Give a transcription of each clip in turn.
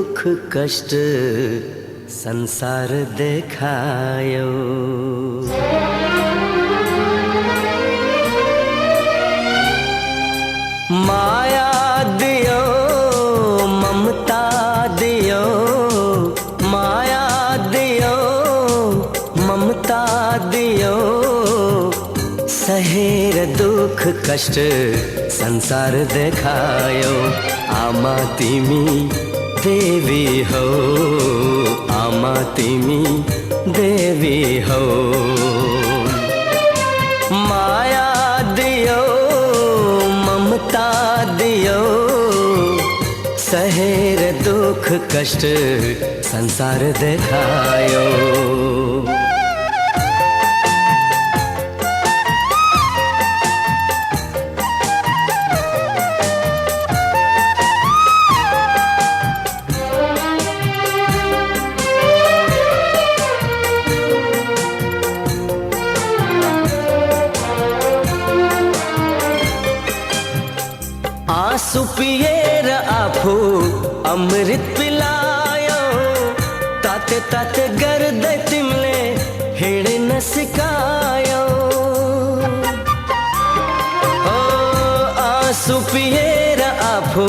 दुख कष्ट संसार देखायो। माया दियो ममता दियो, माया दियो ममता दियो, सहेर दुख कष्ट संसार देखायो। आमा तिमी देवी हो, आमा तिमी देवी हो। माया दियो ममता दियो, सहेर दुख कष्ट संसार देखायो। आँसु पिएर आफू अमृत पिलायो, ताते ताते गर्दै तिमीले हिँड्न सिकायो। ओ आँसु पिएर आफू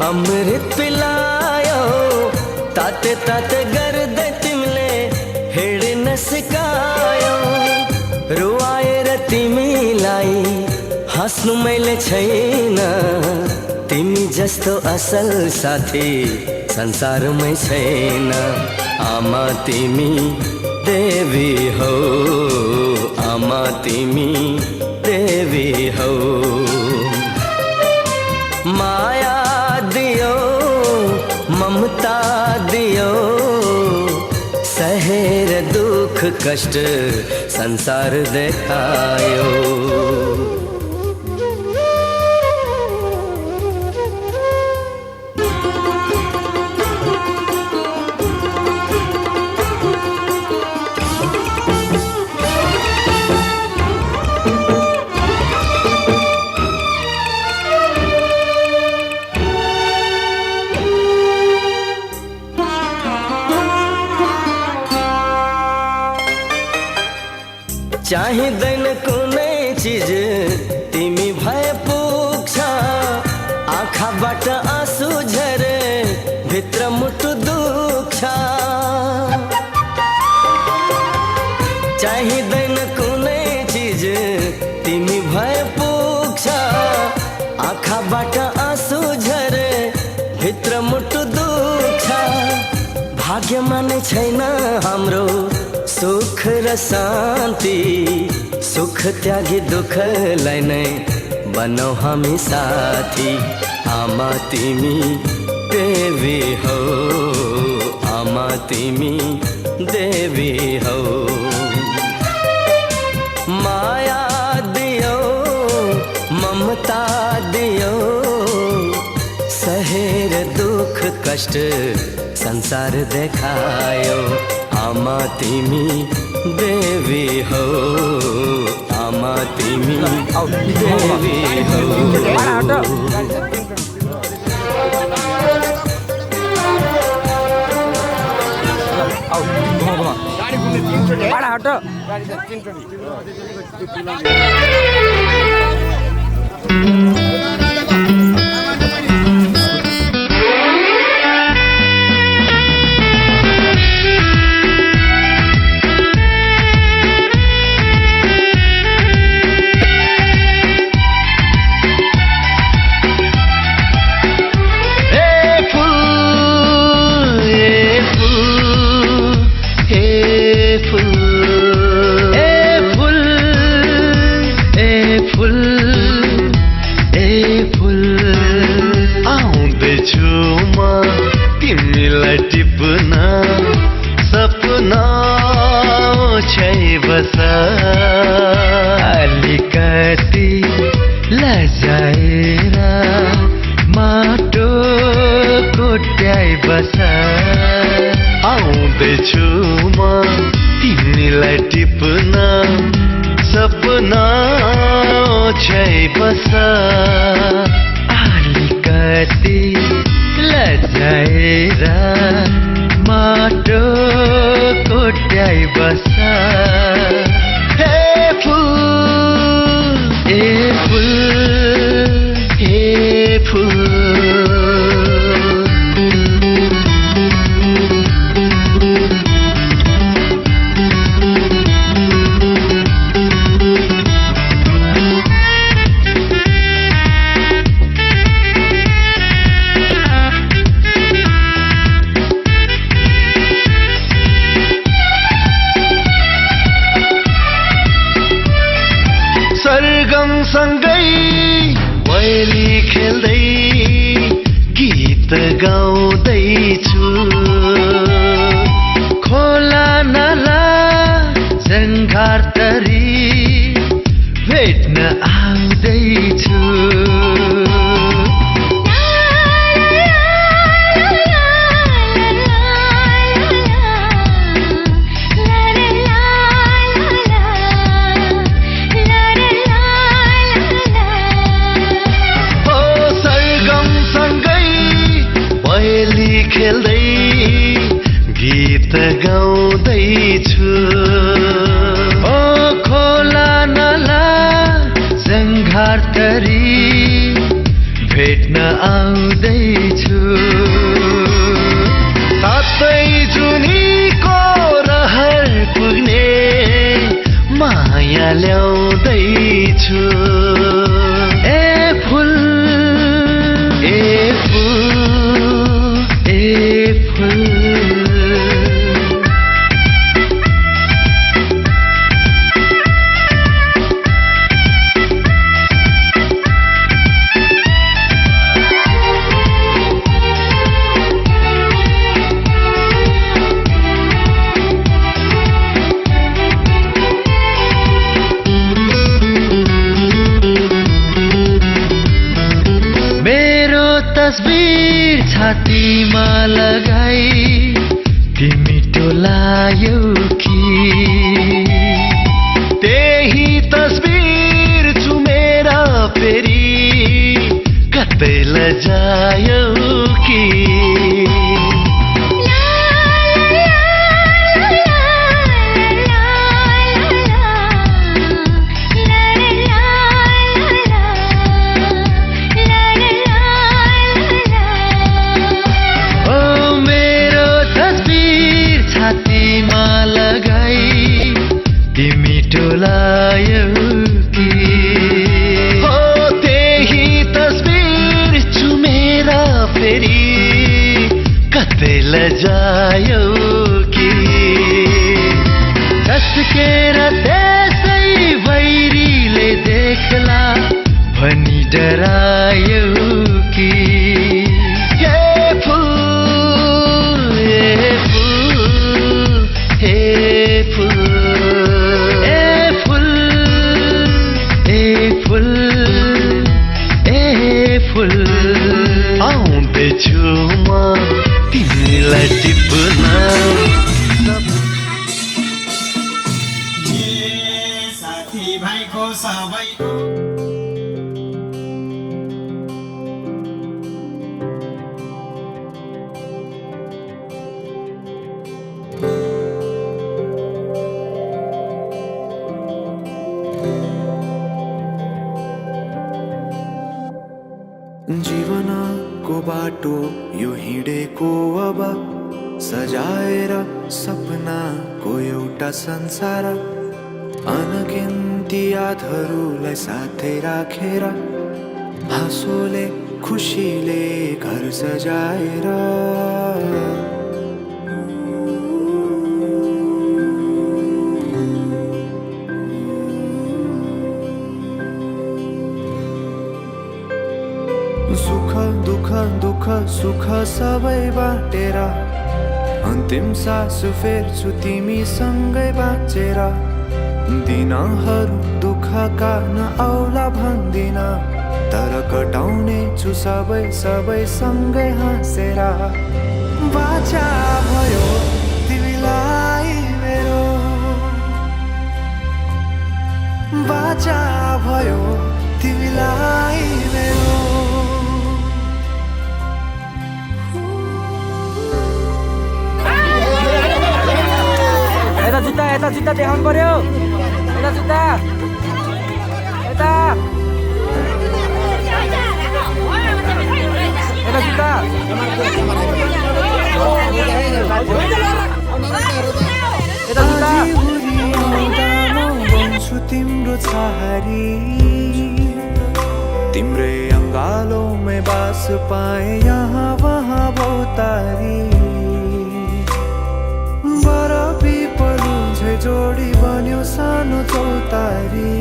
अमृत पिलायो, ताते ताते गर्दै तिमीले हिँड्न सिकायो। रुवाएर तिमीलाई हाँस्नु मैले छैन, तिमी जस्तो असल साथी संसारमै छैन। आमा तिमी देवी हो, आमा तिमी देवी हो। माया दियो ममता दियो, सहेर दुख कष्ट संसार देखायो। चाहिँदैन कुनै चिज तिमी भए पुग्छ, आँखाबाट आँसु झरे भित्र मुटु दुख्छ। चाहिँदैन कुनै चिज तिमी भए पुग्छ, आँखाबाट आँसु झरे भित्र मुटु दुख्छ। भाग्यमा नै छैन हाम्रो सुख र शान्ति, सुख त्यागी दुःखलाई नै बनाऊ हामी साथी। आमा तिमी देवी हो, आमा तिमी देवी हो। माया दियो ममता दियो, सहेर दुख कष्ट संसार देखायो। आमा तिमी देवी हो, आमा तिमी देवी हो। अलिकति लजाएर माटो कोट्याइ बस आउँदैछु म तिमीलाई टिप्न सपना ओछ्याइ बस अलिकति लजाएर माटो कोट्याइ बस्छ हे फुल हे फुल हे फुल सँगै पहेली खेल्दै गीत गाउँदैछु खोला नाला जङ्घार तरी भेट्न आउँदैछु खेल्दै गीत गाउँदैछु ओ खोला नाला जङ्घार तरी भेट्न आउँदैछु सातै जुनीको रहर पुग्ने माया ल्याउँदैछु ए फुल ए फुल तस्बिर छातीमा लगाई तिमी टोलायौ कि त्यही तस्बिर चुमेर फेरि कतै लजायौ कि तिमी टोलायौ कि हो त्यही तस्बिर चुमेर फेरि कतै लजायौ कि झस्केर त्यसै वैरीले देख्ला भनी डरायौ कि हे फुल हे फुल हे फुल आउँदैछु म तिमीलाई टिप्न साथी भाइको सबैको जीवनको बाटो यो हिँडेको अब सजाएर सपनाको एउटा संसार अनगिन्ती यादहरूलाई साथै राखेर हाँसोले खुसीले घर सजाएर सुख दुःख दुःख सुख सबै बाटेर अन्तिम सास फेर्छु तिमीसँगै बाँचेर दिनहरू दुःखका नआउला भन्दिन तर कटाउने छु सबै सबै सँगै हाँसेर बाचा भयो तिमीलाई मेरो बाचा भयो तिमीलाई मेरो यता जुत्ता देखाउनु पर्यो यता जुत्ता यता यता जुत्ता यता जुत्ता बन्छु तिम्रो छहारी तिम्रै अङ्गालोमै बास पाए यहाँ वहाँ बहुतारी बर पिपलु झै जोडी बन्यो सानो चौतारी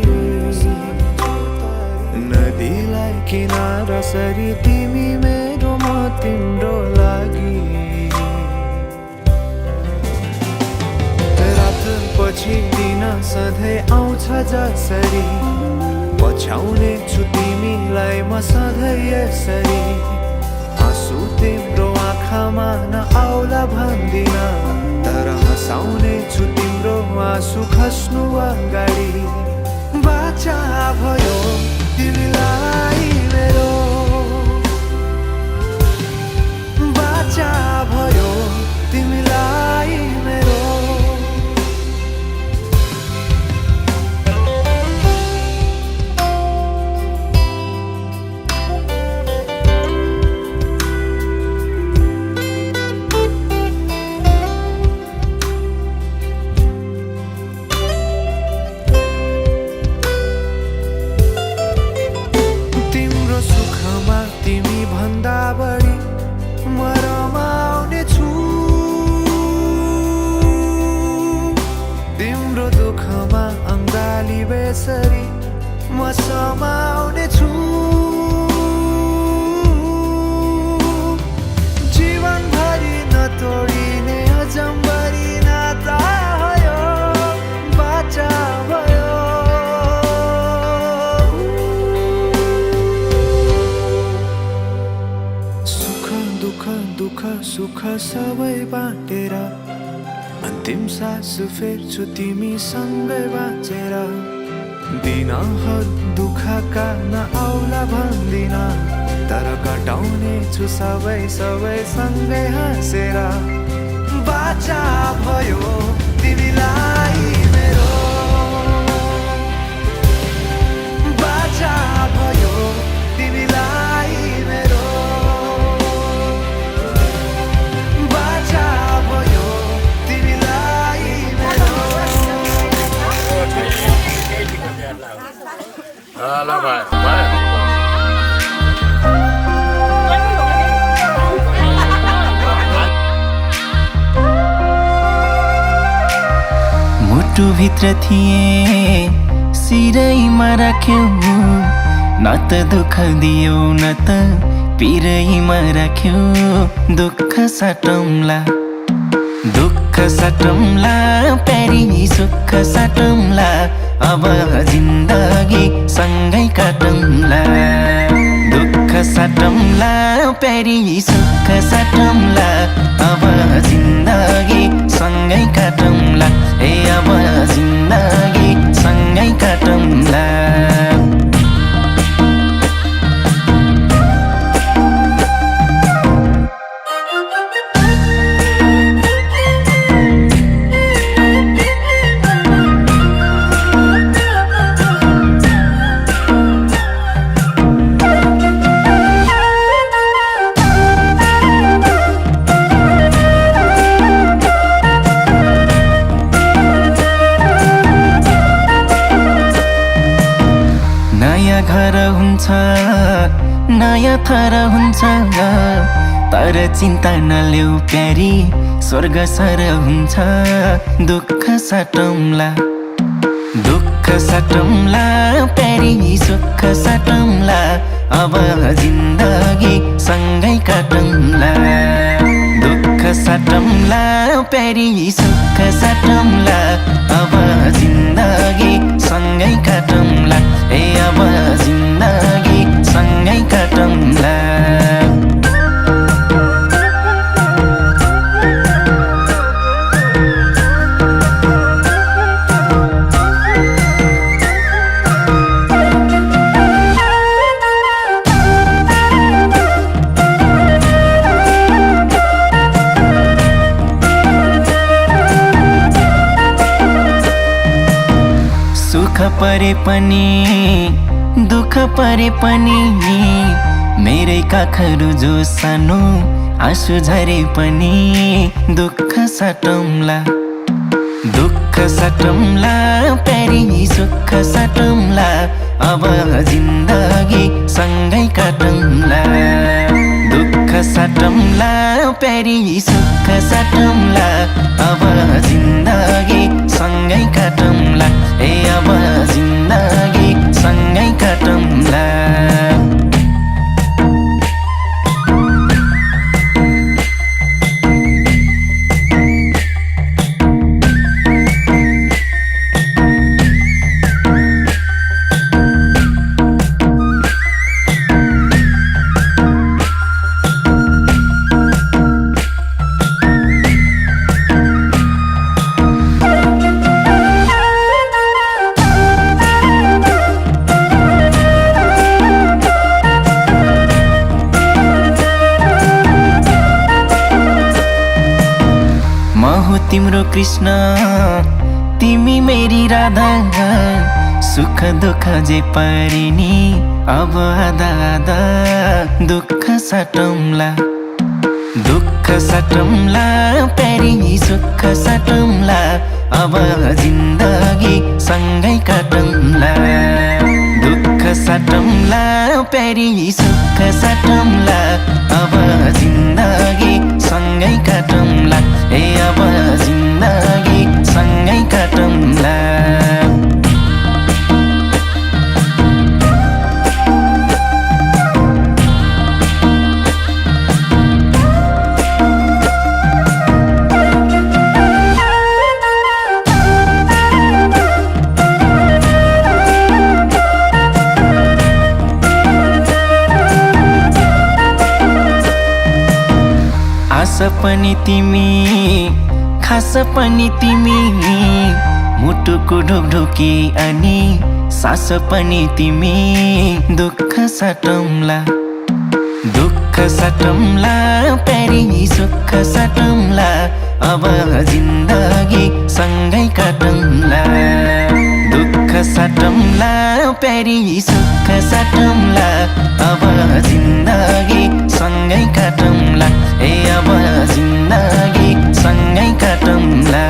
नदीलाई किनारा सरी तिमी मेरो म तिम्रो लागि पछि दिन सधैँ आउँछ जसरी पछ्याउने छु तिमीलाई म सधैँ यसरी आँसु तिम्रो आँखामा नआउला भन्दिन तर हँसाउने छु तिम्रो आँसु खस्नु अगाडि बाचा भयो तिमीलाई मेरो बाचा भयो तिमीलाई मेरो म समाउने छु जीवनभरि नतोडिने अजम्बरी नाता भयो बाचा भयो सुख दुःख दुःख सुख सबै बाँटेर अन्तिम सास फेर्छु तिमीसँगै बाँचेर दिनहरु दुःखका नआउला भन्दिन तर कटाउने छु सबै सँगै हाँसेर बाचा भयो तिमीलाई मेरो बाचा भयो तिमीलाई मेरो बाचा भयो तिमीलाई मेरो ल भाइ मुटुभित्र थिए सिरैमा राख्यौ न त दुःख दियौ न त पिरैमा राख्यौ दुःख साटौँला दुःख साटौँला प्यारी सुख साटौँला अब जिन्दगी सँगै काटौँला दुःख साटौँला प्यारी सुख साटौँला अब जिन्दगी सँगै काटौँला ए अब जिन्दगी सँगै काटौँला घर हुन्छ नयाँ थर हुन्छ तर चिन्ता नलेऊ प्यारी स्वर्ग सर हुन्छ दुःख साटौँला दुःख साटौँला प्यारी सुख साटौँला अब जिन्दगी सँगै काटौँला दुःख साटौँला प्यारी सुख साटौँला अब जिन्दगी सँगै काटौँला ए अब जिन्दगी सँगै काटौँला परे पनि दुःख परे पनि मेरै काखहरू जो सानो आँसु झरे पनि दुःख साटौँला दुःख साटौँला प्यारी सुख साटौँला अब जिन्दगी सँगै काटौँला दुःख साटौँला प्यारी सुख साटौँला अब जिन्दगी सँगै काटौँला ए अब जिन्दगी सँगै काटौँला तिम्रो कृष्ण तिमी मेरी राधा सुख दुःख जे परिनी अब आधा आधा दुःख साटौँला दुःख साटौँला प्यारी सुख साटौँला अब जिन्दगी सँगै काटौँला दुःख साटौँला प्यारी सुख साटौँला अब जिन्दगी सँगै काटौँला ए अब जिन्दगी सँगै काटौँला आस पनि तिमी खास पनि तिमी मुटुको ढोकढोकी अनि सास पनि तिमी दुःख साटौँला दुःख साटौँला प्यारी सुख साटौँला अब जिन्दगी सँगै काटौँला दुःख साटौँला प्यारी सुख साटौँला अब जिन्दगी सँगै काटौँला ए अब जिन्दगी सँगै काटौँला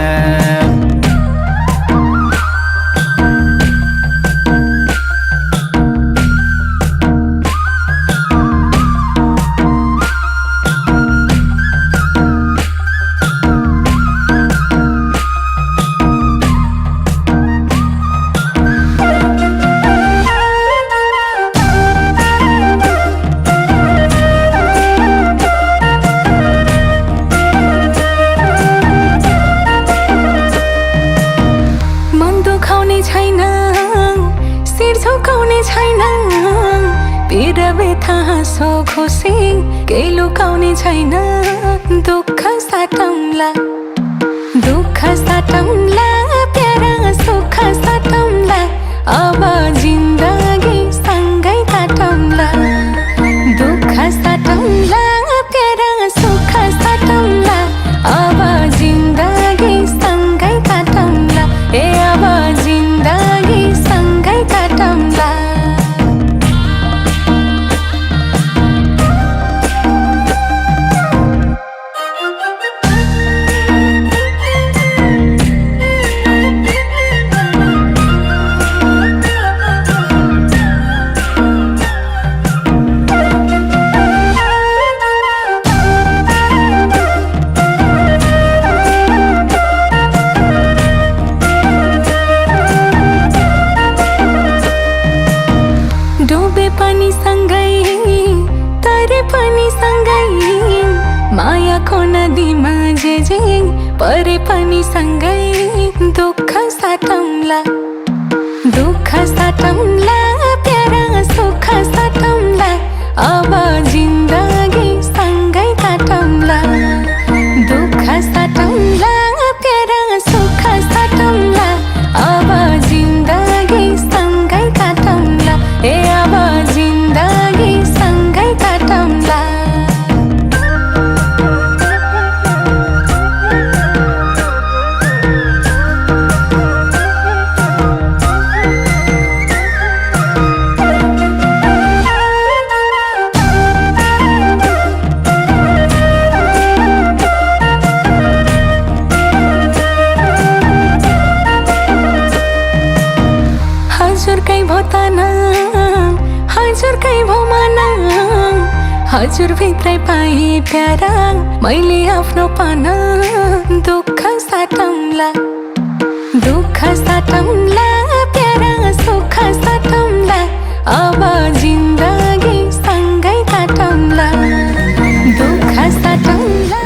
हाँसो खुसी केही लुकाउने छैन दुःख साटौँला दुःख साटौँला प्यारा सुख साटौँला अब जिन्दगी सँगै काटौँला दुःख साटौँला प्यारा सुख साटौँला अब जिन्दगी सँगै काटौँला ए अब जिन्दगी सँगै काटौँला परे पनि सँगै दुःख साटौँला दुःख साटौँला प्यारा सुख साटौँला अब जिन्दगी सँगै काटौँला दुःख साटौँला प्यारा सुख साटौँला अब जिन्दगी सँगै काटौँला ए अब जिन्दगी सँगै काटौँला पर्दैन हजुरकै भमाना हजुर भित्रै पाए प्यारा मैले आफ्नो पाना दुःख साटौँला प्यारा सुख साटौँला अब जिन्दगी सँगै काटौँला दुःख साटौँला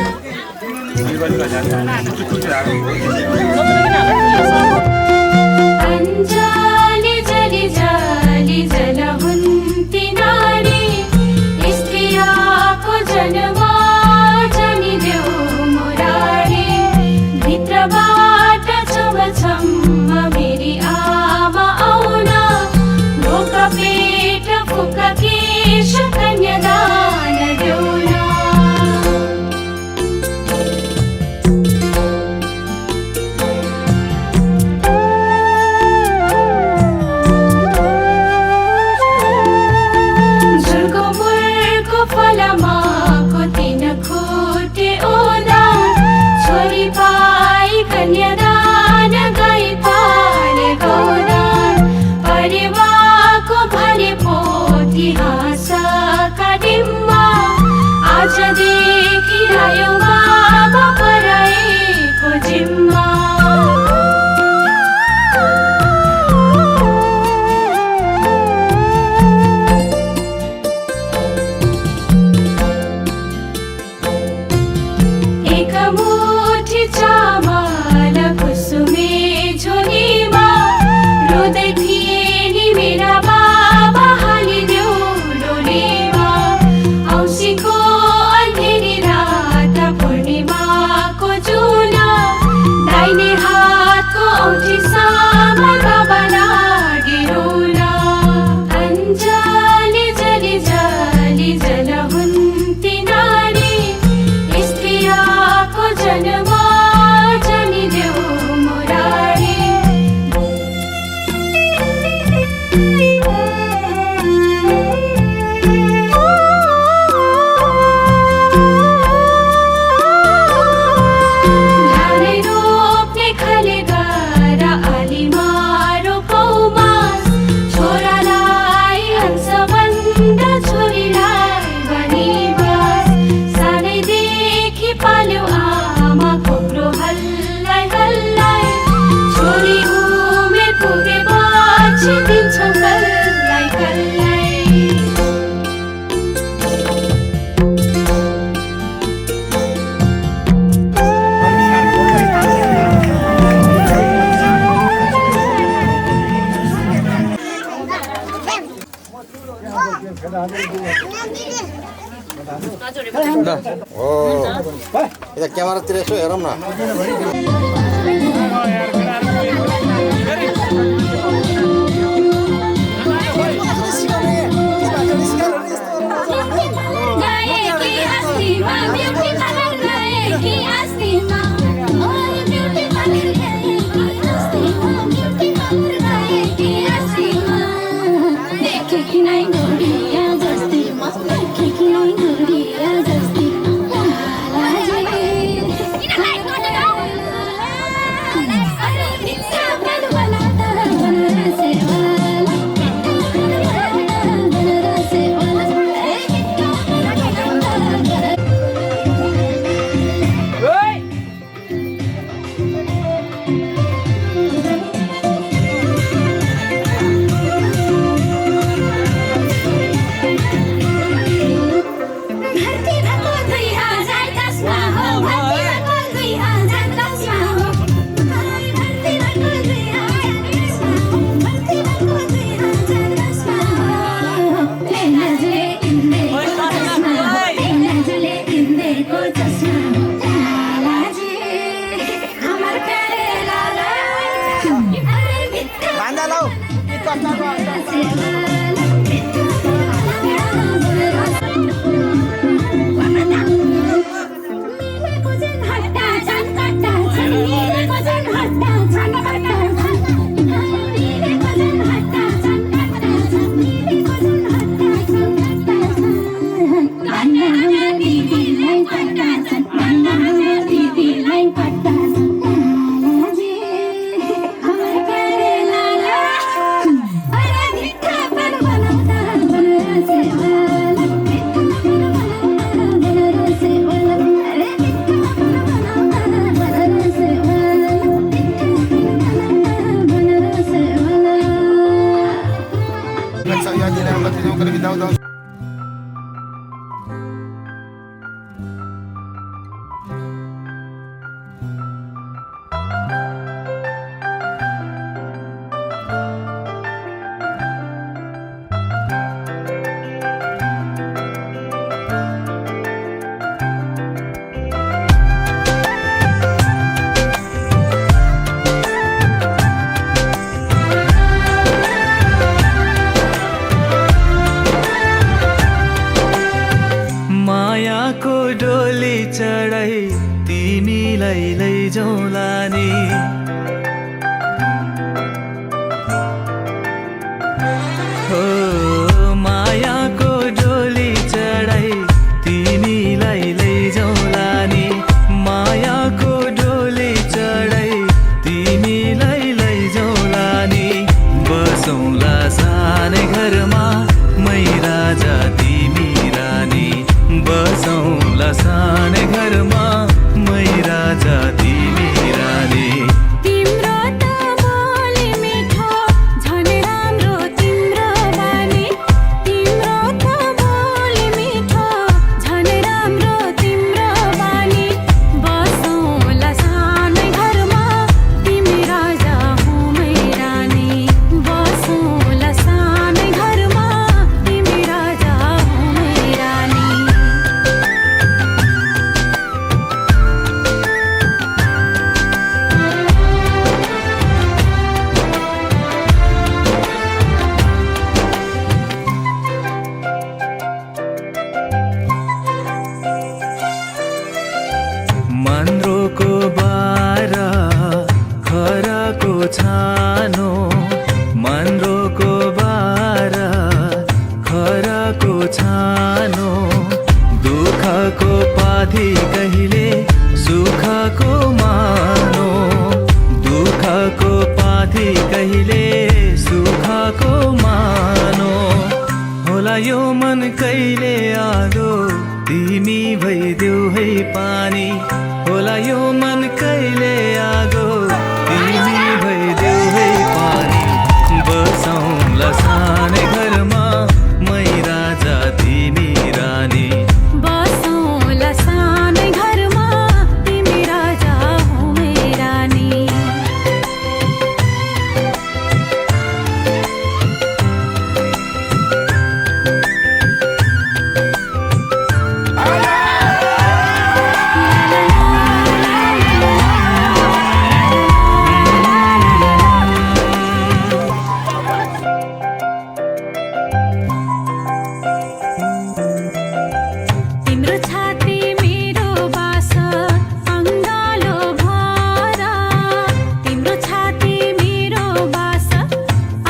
अञ्जली जली जली जलहुन्ती नारी स्त्रियाको जन्म जनिदेऊ मुरारी भित्रबाट छमछम मेरी आमा आउन ढोक पेट फुक केश कन्यादान देउन फलमाको तीन खुटे ओदा छोरी पाई कन्यादान गई पाले गोदान परिवारको भने पोथी हाँसका डिम्बा आजदेखि आयो बाबा पराएको जिम्मा मुठी चामल कुसुमे झोलीमा रुँदै थिए नि मेरा बाबा हालिदेऊ डोलीमा औँसीको अँधेरी रात पूर्णिमाको जुला दाहिने हातको औँठीसम्म बाबा लागे रुला अञ्जली जली जली जलहुन्ती नारी स्त्रियाको जन्म जनिदेऊ मुरारी धानै रोप्ने खाले गर आलीमारो कौमास छोरालाई हंसबन्द छोरीलाई बनिबास सानैदेखि पाल्यो आमा कोक्रो हल्लाई हल्लाई छोरी उमेर पुगेपछि दिन्छौ कल्लाई कल्लाई क्यामेरातिर यसो हेरौँ न मायाको डोली चढाई तिमीलाई लैजाउँला नि हो मायाको डोली चढाई तिमीलाई लैजाउँला नि मायाको डोली चढाई तिमीलाई लैजाउँला नि बसौँला सानै घरमा मै राजा तिमी रानी बसौँला सानै घरमा मै राजा तिमी रानी तिम्रो त बोली मिठो झन् राम्रो तिम्रो बानी तिम्रो त बोली मिठो झन् राम्रो तिम्रो बानी बसौँला सानै घरमा तिमी राजा हो मै रानी बसौँला सानै घरमा तिमी राजा हो मै रानी मन्द्रोको बारा खराको छानो मन्द्रोको बारा खराको छानो दुःखको पाथी कहिले सुखको मानो दुःखको पाथी कहिले सुखको मानो होला यो मन कहिले आदो तिमी भइदेऊ है पानी होला यो मन कहिले आगो तिमी भइदेऊ है पानी बसौँला सानै घरमा मै राजा तिमी रानी बसौँला सानै घरमा तिमी राजा हो मै रानी तिम्रो छाती मेरो बास अङ्गालो भर तिम्रो छाती मेरो बास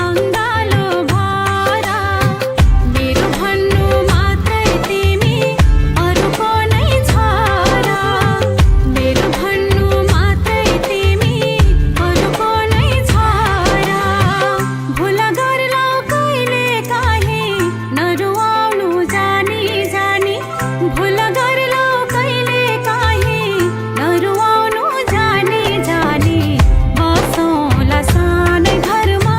अङ्गालो भर मेरो भन्नु मात्रै तिमी अरूको नै छ र मेरो भन्नु मात्रै तिमी अरूको नै छ र भुल गर्लौ कहिले काहीँ नरुवाउनु जानी जानी भुल गर्लौ कहिले काहीँ नरुवाउनु जानी जानी बसौँला सानै घरमा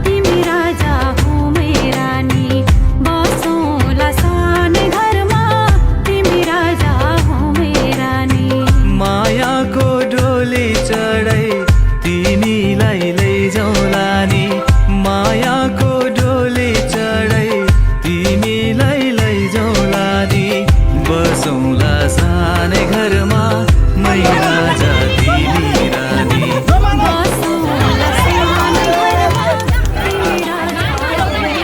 तिमी राजा हो मै रानी बसौँला सानै घरमा तिमी राजा हो मै रानी मायाको डोली चढाई तिमीलाई लैजाउँला नि मायाको डोली चढाई तिमीलाई लैजाउँला नि बसौँला सानै घरमा मै राजा तिमी रानी बसौँला सानै घरमा तिमी राजा हो मै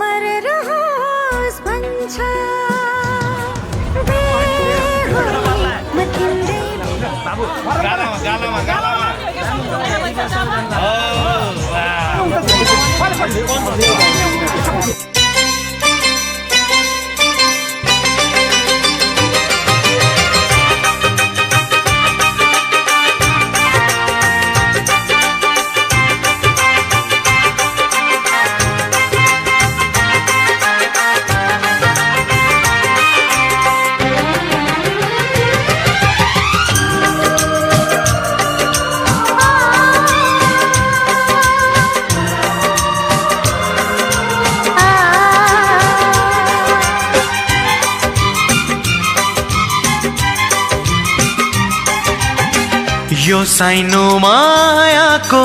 अमर रहोस् भन्छ बेहुली म तिम्रै यो साइनो मायाको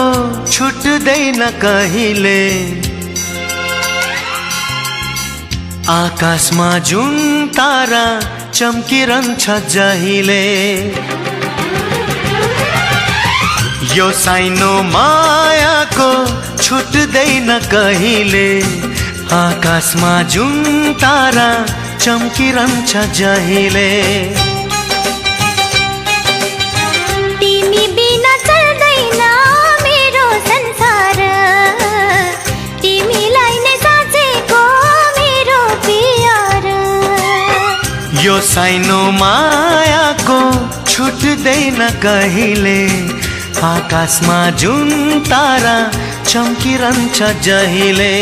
छुट्दैन कहिले आकाशमा जुन तारा चम्किरहन्छ जहिले यो साइनो मायाको छुट्दैन कहिले आकाशमा जुन तारा चम्किरहन्छ जहिले यो साइनो मायाको छुट्दैन कहिले आकाशमा जुन तारा चम्किरहन्छ जहिले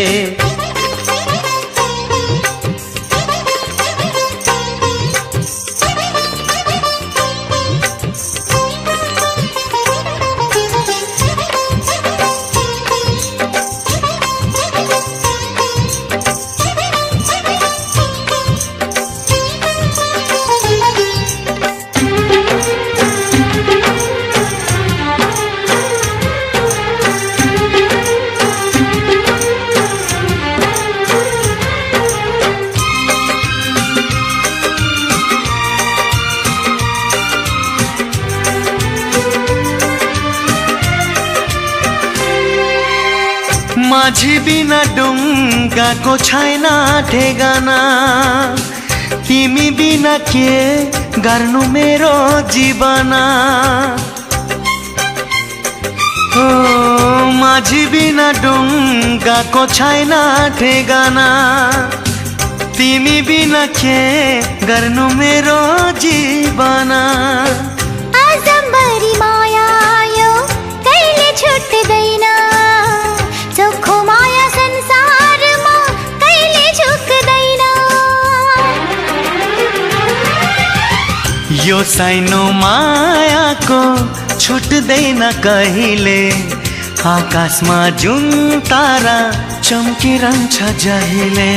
माझी बिना डुङ्गाको छैन ठेगाना तिमी बिना के गर्नु मेरो जीवना ओ माझी बिना डुङ्गाको छैन ठेगाना तिमी बिना के गर्नु मेरो जीवना आजम्बरी माया यो कहिले छुट्दैन चोखो माया संसारमा कहिले झुक्दैन यो साइनो मायाको छुट्दैन कहिले आकाशमा जुन तारा चम्किरहन्छ जहिले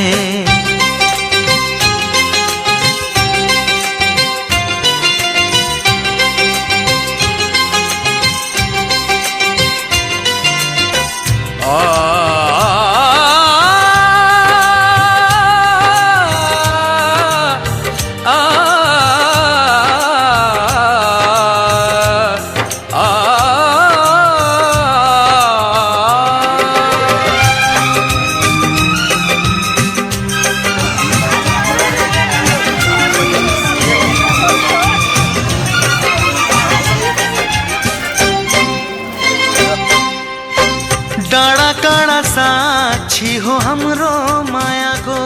डाँडा काँडा साक्षी हो हाम्रो मायाको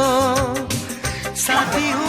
साथी हो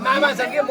मामा छ के म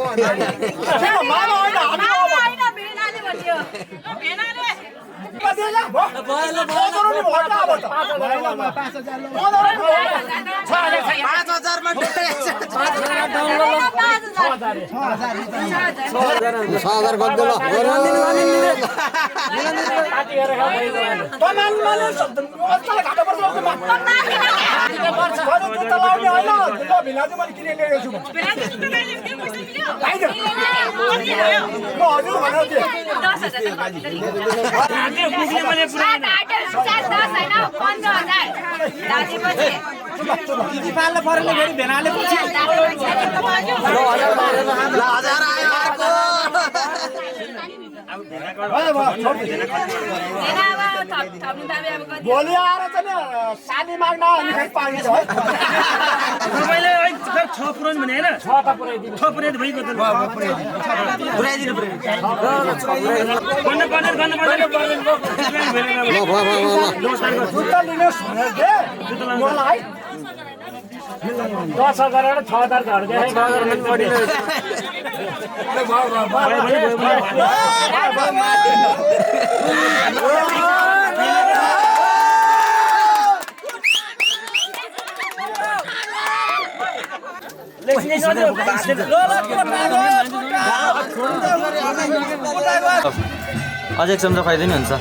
भोलि आएर चाहिँ सानी माग्न अनि पानी छ है तपाईँले छ पुरान भने हैन छ त पुराइदिनु छ पुराइदिनु भइगयो त पुराइदिनु जुत्ता लिनुहोस् भनेर दे मलाई 10,000 र 6,000 झर्दै अझै एक चम्चा खुवाइदिनु हुन्छ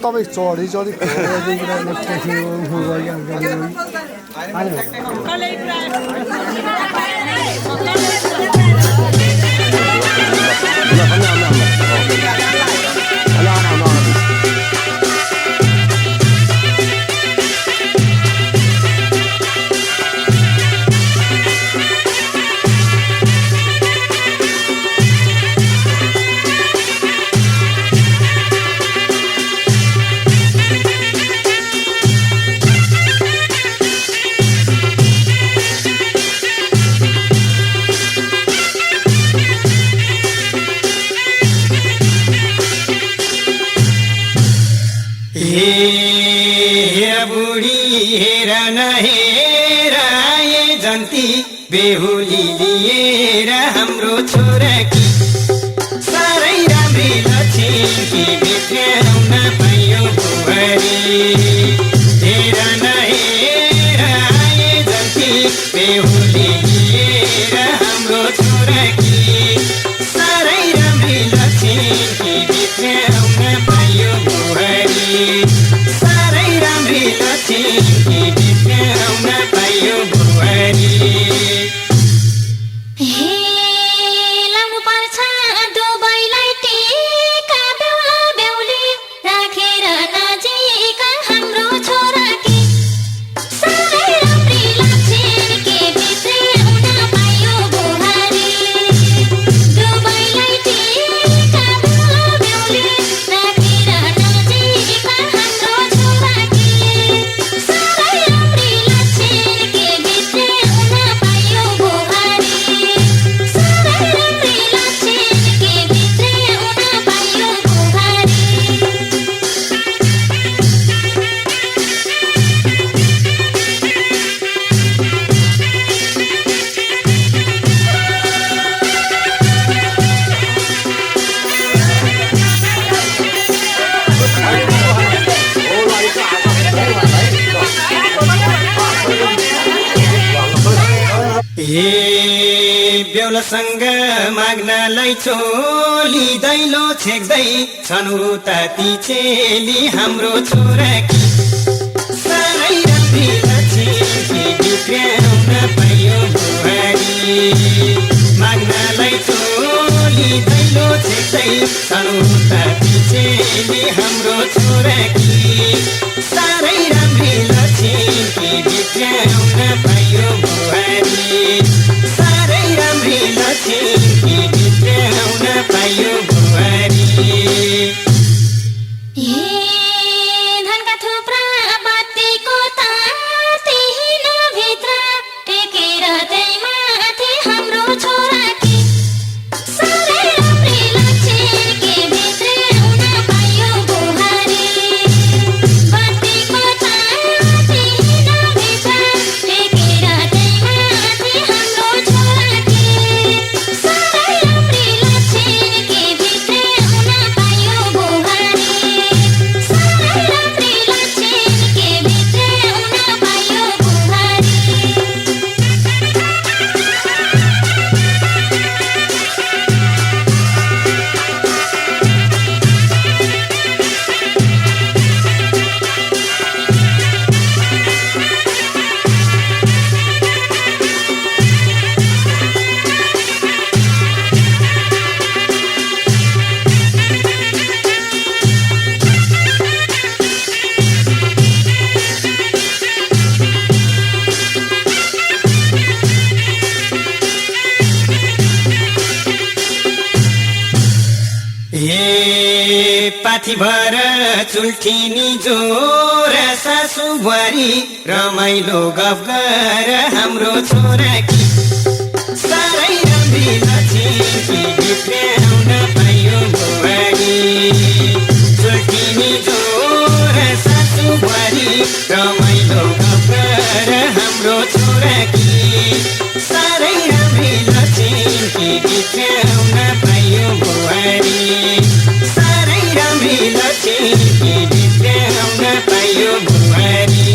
तपाईँ चढी चढी हेर बुढी हेर नहेर ये जन्ती बेहुली लिएर हाम्रो छोराकी साह्रै राम्री लक्ष्मी भित्राउन पायो बुहारी हेर नहेर ये जन्ती बेहुली लिएर हाम्रो छोराकी साह्रै राम्री लक्ष्मी भित्राउन पायो बुहारी साह्रै राम्री लक्ष्मी भित्राउन पायो बुहारी हे लाउनु पर्छ दुबैलाई टिका बेहुला बेहुली राखेर नजिक हाम्रो छोराकी साह्रै राम्री लक्ष्मी भित्राउन पायो बुहारी दुबैलाई टिका बेहुला बेहुली राखेर नजिक हाम्रो छोराकी साह्रै राम्री लक्ष्मी भित्राउन पायो बुहारी साह्रै राम्री लक्ष्मी भित्राउन पायो बुहारी हे बेहुलासँग माग्नलाई चोली दैलो छेक्दै छन् उता ती चेली हाम्रो छोराकी साह्रै राम्री लक्ष्मी भित्राउन पायो बुहारी माग्नलाई चोली दैलो छेक्दै छन् उता ती चेली हाम्रो छोराकी साह्रै राम्री लक्ष्मी भित्राउन पायो बुहारी साह्रै राम्री लक्ष्मी भित्राउन पायो बुहारी धनका थुप्रा बत्तीको ताती भित्र टेकेर त्यही माथि हाम्रो छोराकी साह्रै राम्री लक्ष्मी भित्राउन पायो बुहारी बत्तीको ताती भित्र टेकेर त्यही माथि हाम्रो छोराकी साह्रै राम्री लक्ष्मी भित्राउन पायो बुहारी हे पाथी भर चुल्ठिनी जोर सासु बुहारी रमाइलो गफ गर हाम्रो छोराकी साह्रै राम्री लक्ष्मी भित्र्याउन पाइयो बुहारी चुल्ठिनी जोर सासु बुहारी रमाइलो गफ गर हाम्रो छोराकी साह्रै राम्री लक्ष्मी भित्र्याउन पाइयो बुहारी साह्रै राम्री लक्ष्मी भित्र्याउन पाइयो बुहारी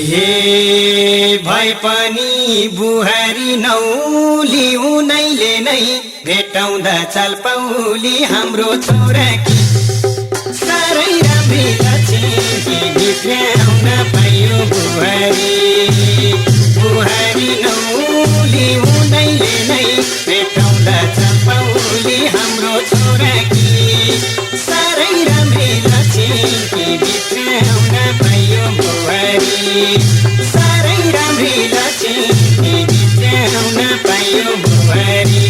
हे भए पनि बुहारी नौली उनैले नै भेटाउँदा चाल पाउली हाम्रो छोराकी साह्रै राम्री लक्ष्मी भित्र्याउन पाइयो बुहारी बुहारी नौली उनैले नै भेटाउँदा चाल पाउली हाम्रो छोराकी साह्रै राम्री लक्ष्मी भित्र्याउन पाइयो बुहारी साह्रै राम्री लक्ष्मी भित्र्याउन पाइयो बुहारी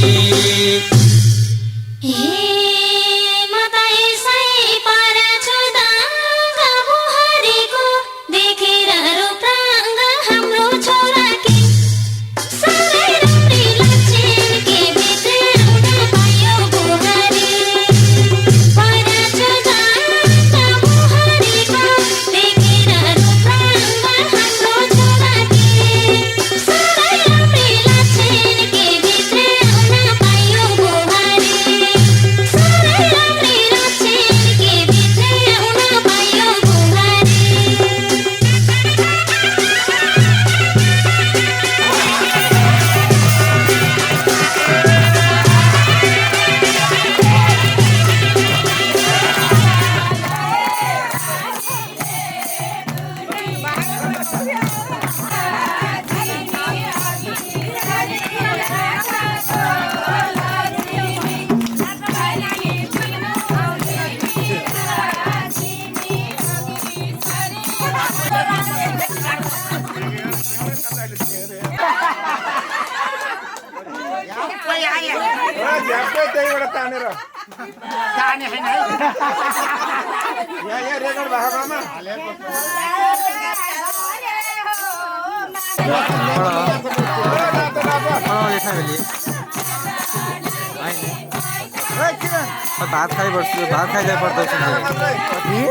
भात खाइ बस्छु भात खाइ पर्दो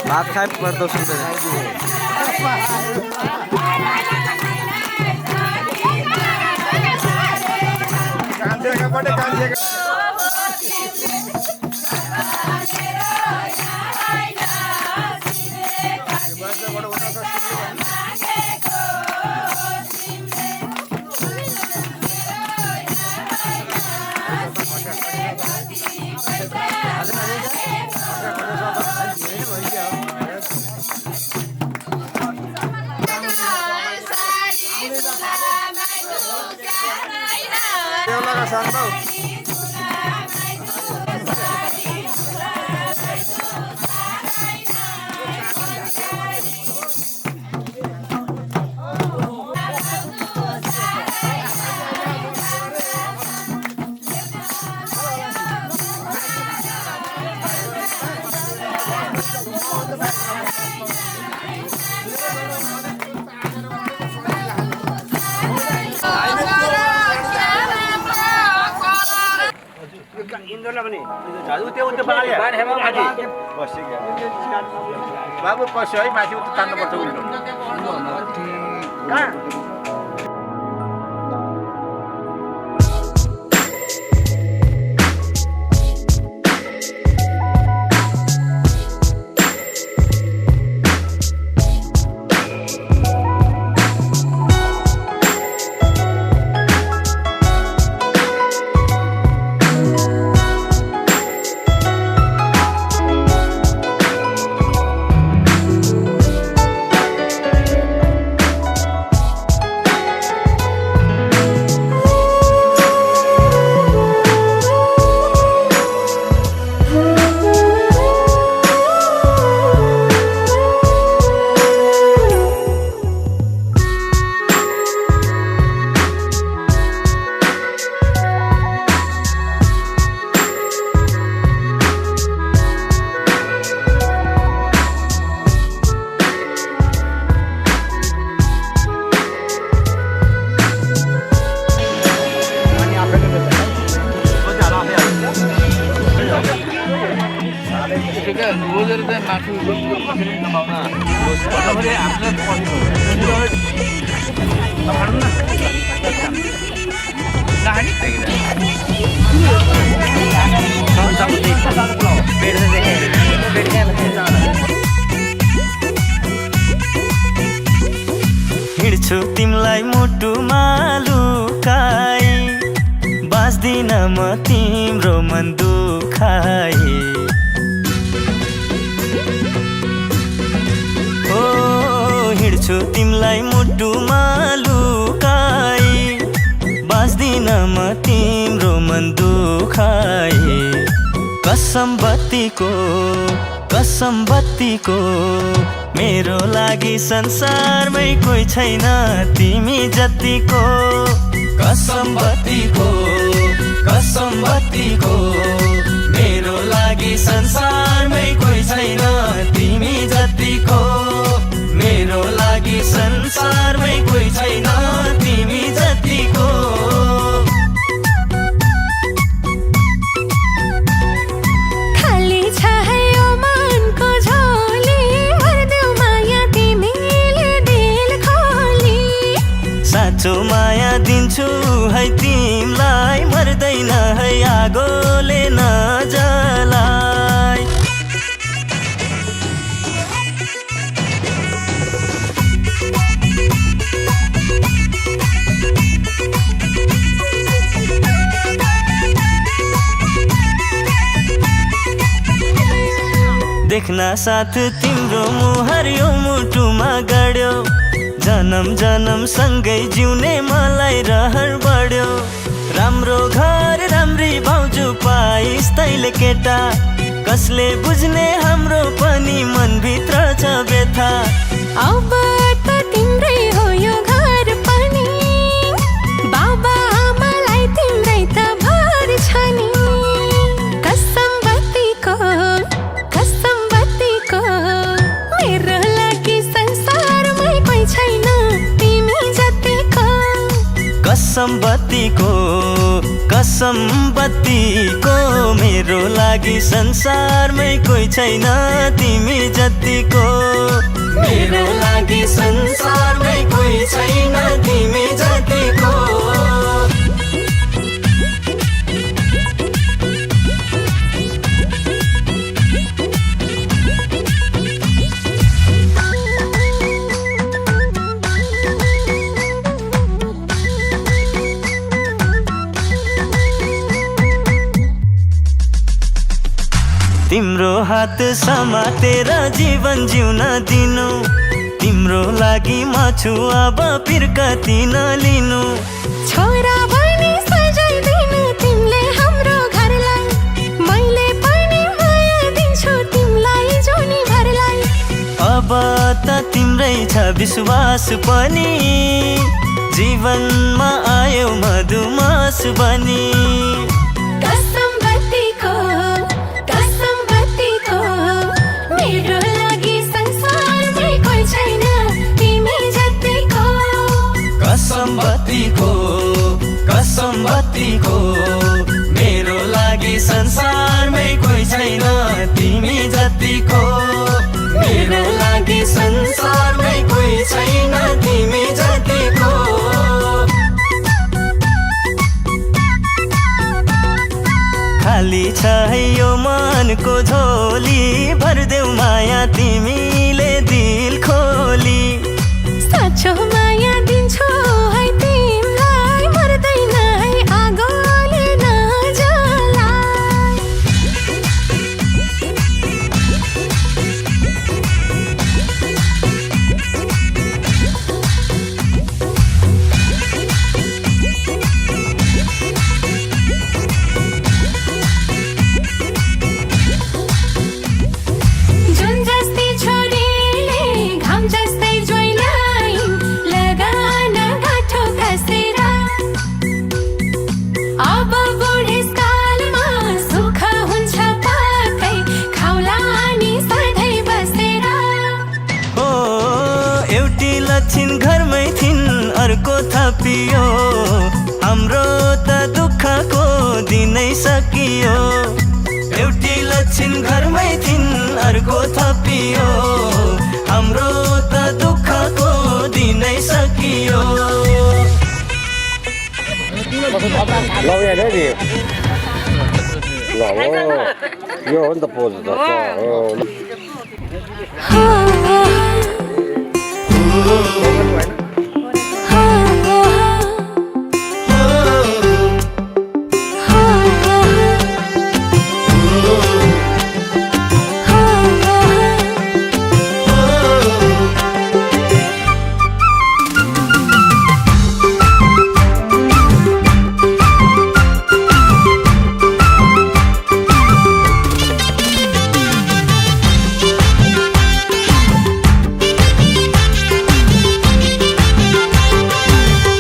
भात खाइ पर्दो बाबु पस्यो है माथि उता तान्नुपर्छ उल्टो हिँड्छु तिमलाई मुटुमा लुकाई बाँच्दिन म तिम्रो मन दुखाई ओ हिँड्छु तिमलाई मुटुमा लुकाई बाँच्दिन म तिम्रो मन दुखाई कसम बत्तीको मेरो लागि संसारमै कोही छैन तिमी जतिको कसम बत्तीको मेरो लागि संसारमै कोही छैन तिमी जतिको मेरो लागि संसारमै कोही छैन तिमी जतिको साँचो माया दिन्छु है तिमलाई मर्दैन है आगोले नजलाई देख्न साथ तिम्रो मुहार यो मुटुमा गड्यो जन्म जन्म सँगै जिउने मलाई रहर बढ्यो राम्रो घर राम्री भाउजू पाइस् तैले केटा कसले बुझ्ने हाम्रो पनि मनभित्र छ व्यथा अब त तिम्रै हो यो घर पनि बाबा आमालाई तिम्रै त भर छ नि कसम बत्तीको मेरो लागि संसारमै कोही छैन तिमी जतिको कसम बत्तीको मेरो लागि संसारमै कोही छैन तिमी जतिको मेरो लागि संसारमै कोही छैन तिमी जतिको तिम्रो हात समातेर जीवन जिउन दिनु तिम्रो लागि म छु अब फिर्कती नलिनु छोरा बनी सजाइदिनु तिमीले हाम्रो घरलाई मैले पनि माया दिन्छु तिमीलाई जोनी भरलाई अब त तिम्रै छ विश्वास पनि जीवनमा आयो मधुमास बनी कसम बत्तीको मेरो लागि संसारमै कोही छैन तिमी जतिको कसम बत्तीको मेरो लागि संसारमै कोही छैन तिमी जतिको मेरो लागि संसारमै कोही छैन तिमी जतिको खाली छ है यो मनको झोली भर्देऊ माया तिमीले दिल खोली साँचो माया दिन्छु है तिमीलाई मर्दैन है आगोले नजलाई जुन जस्तै छोरीले घाम जस्तै ज्वाइँलाई लगान गाँठो कसेर अब बुढेसकालमा सुख हुन्छ पक्कै खाउला नि सधैँ बसेर हो एउटी लक्षिन घरमै थिइन् अर्को थपियो हाम्रो त दुःखको दिनै सकियो एउटी लक्षिन घरमै थिइन् अर्को थपियो हाम्रो त दुःखको दिनै सकियो ल यहाँ नि ल यो हो नि त पोज त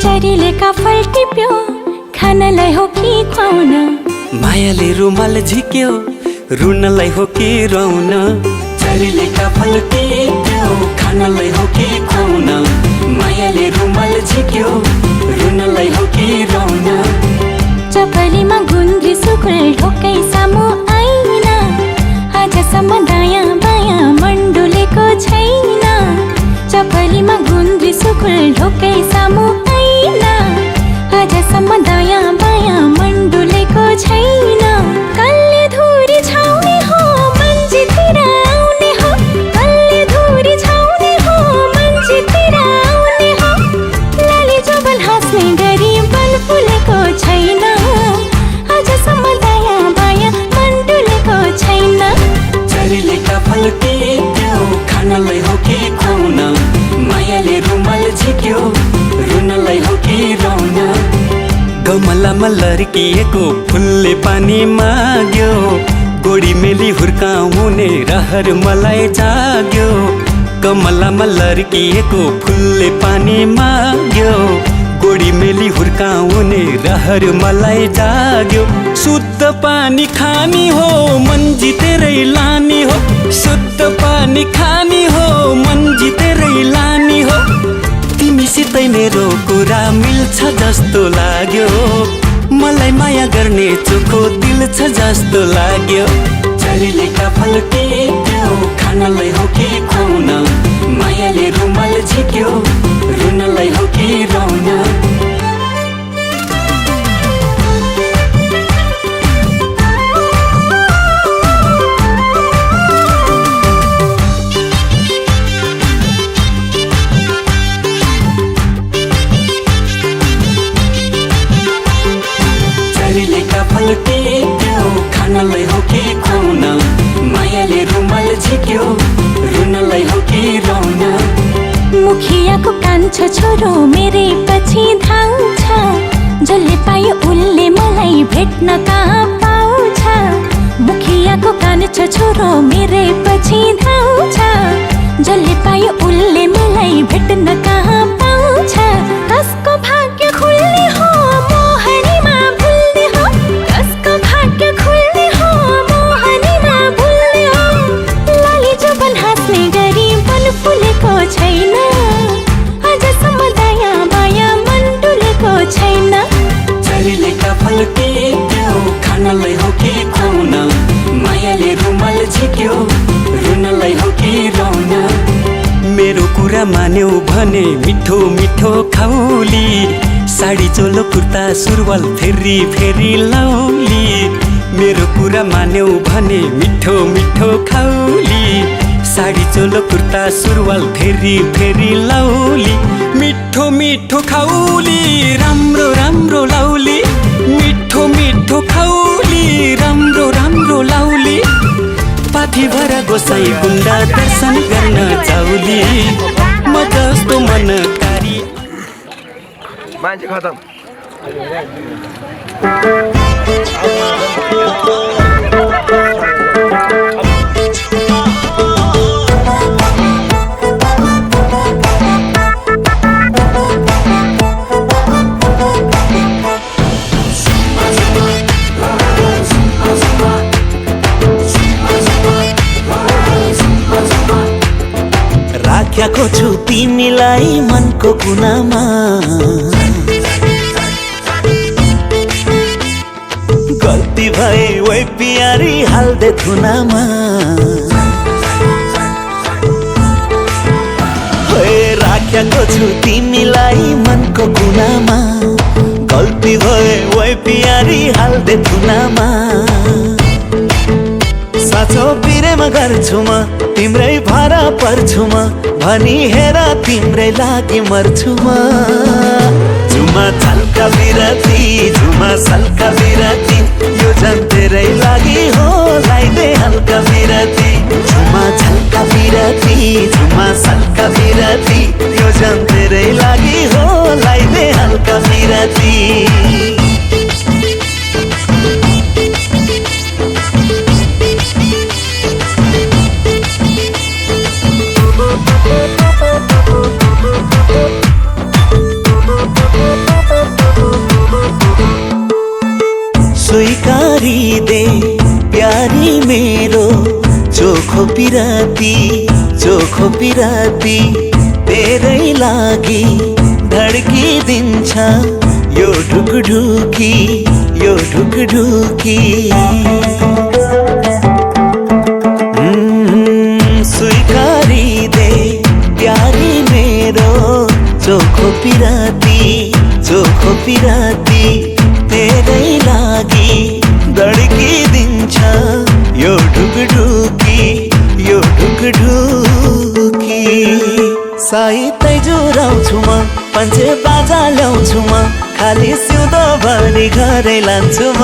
चरीले काफल टिप्यो खानलाई हो कि खुवाउन मायाले रुमाल झिक्यो रुनलाई हो कि रौन चरीले काफल टिप्यो खानलाई हो कि खुवाउन मायाले रुमाल झिक्यो रुनलाई हो कि रौन चपलीमा गुन्द्री सुकुल ढोकै सामु आइन आजसम्म दायाँ बायाँ मण्डुलेको छैन चपलीमा गुन्द्री सुकुल ढोकै सामु आइन आजसम्म दायाँ बायाँ मण्डुलेको छैन कल्ले धुरी छाउने हो मन्जितिर आउने हो कल्ले धुरी छाउने हो मन्जितिर आउने हो लाली जबल हाँस्ने गरी बन फुलेको छैन आजसम्म दायाँ बायाँ मण्डुलेको छैन चरीले काफल टिप्यो खानलाई हो कि खुवाउन मायाले रुमाल झिक्यो रुनलाई हो कि रौन गमलामा लर्किएको फुलले पानी माग्यो गोडी मेली हुर्काउने रहर मलाई जाग्यो गमलामा लर्किएको फुलले पानी माग्यो गोडी मेली हुर्काउने रहर मलाई जाग्यो शुद्ध पानी खानी हो मन जितेरै लानी हो शुद्ध पानी खानी हो मन जितेरै लानी हो तिमीसितै मेरो कुरा मिल्छ जस्तो लाग्यो मलाई माया गर्ने चोखो दिल छ जस्तो लाग्यो चरीले काफल टिप्यो खानलाई हो कि खुवाउन मायाले रुमाल झिक्यो रुनलाई हो कि रौन चरीले काफल टिप्यो खानलाई हो कि खुवाउन मायाले रुमाल झिक्यो रुनलाई हो कि रौन मुखियाको कान्छो छोरो मेरै पछि धाउँछ जसले पायो उसले मलाई भेट्न कहाँ पाउँछ मुखियाको कान्छो छोरो मेरै पछि धाउँछ जसले पायो उसले मलाई भेट्न कहाँ पाउँछ कसको भाग्य खुल्ने हो मोहनीमा भुल्ने हो कसको भाग्य खुल्ने हो मोहनीमा भुल्ने हो लाली जबन हाँस्ने गरी बन फुलेको छैन आजसम्म दायाँ बायाँ मन डुलेको छैन चरीले काफल टिप्यो खानलाई हो कि खुवाउन मान्यौ भने मिठो मिठो खाउली साडी चोलो कुर्ता सुरुवाल फेरि फेरि लाउली मेरो कुरा मान्यौ भने मिठो मिठो खाउली साडी चोलो कुर्ता सुरुवाल फेरि फेरि लाउली मिठो मिठो खाउली राम्रो राम्रो लाउली मिठो मिठो खाउली राम्रो राम्रो लाउली पाथी भएर गोसाई गुण्डा दर्शन गर्न जाउली म जस्तो मनकारी मान्छे खतम राख्याको छु तिमीलाई मनको कुनामा गल्ती भए ओइ प्यारी हाल्दे थुनामा राख्याको छु तिमीलाई मनको कुनामा गल्ती भए ओइ प्यारी हाल्दे थुनामा साँचो प्रेम गर्छु म तिम्रै भर पर्छु म भनी हेर तिम्रै लागि मर्छु म झुमा छल्का बिरती झुमा सल्का बिरती यो झन् तेरै लागि हो लाइदे हल्का बिरती झुमा छल्का बिरती झुमा सल्का बिरती यो झन् तेरै लागि हो लाइदे हल्का बिरती स्वीकारी दे प्यारी मेरो चोखो पिराती तेरै लागि धड्किदिन्छ यो ढुकढुकी स्वीकारी दे प्यारी मेरो चोखो पिराती तेरै लागि धड्किदिन्छ यो ढुकढुकी साहित्य जुराउँछु म पञ्चे बाजा ल्याउँछु म खाली सिउँदो भरि घरै लान्छु म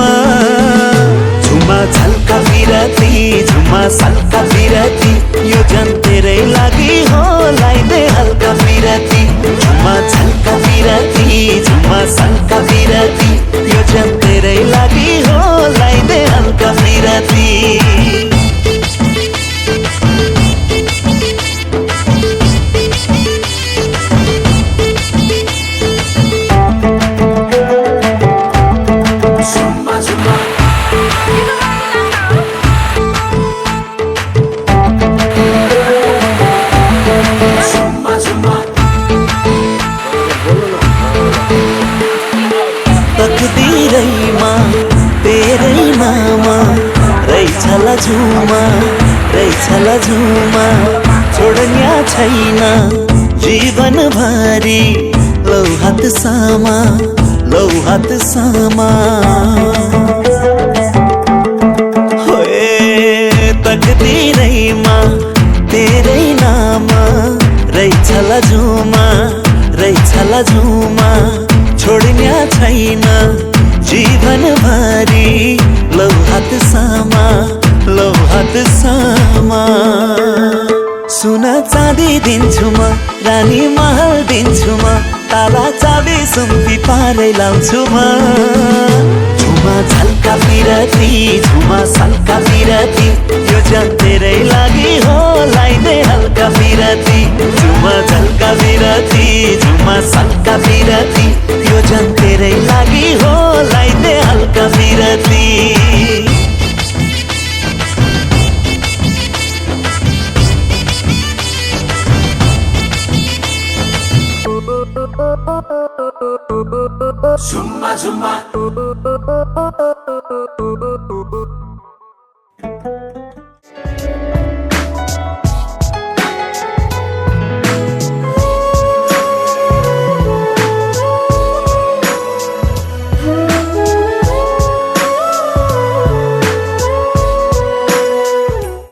झुमा छल्का बिरती झुमा सल्का बिरती यो झन् तेरै लागि हो लाइदे हल्का बिरती झुमा छल्का बिरती झुमा सल्का बिरती यो झन् तेरै लागि हो लाइदे हल्का बिरती तकदीरैमा तेरै नामा रहेछला झुमा छोड्न्या छैन जीवन भरि लौ हात सामा होए तकदीरैमा तेरै नामा रहेछला झुमा छोड्न्या छैन जीवन भरि लौ हात सामा सुन चाँदी दिन्छु म रानी महल दिन्छु म ताला चाबी सुम्पी पारै लाउँछु म झुमा झल्का बिरती झुमा सल्का बिरती यो झन् तेरै लागि हो लाइदे हल्का बिरती झुमा झल्का बिरती झुमा सल्का बिरती यो झन् तेरै लागि हो लाइदे हल्का बिरती Zumba, zumba.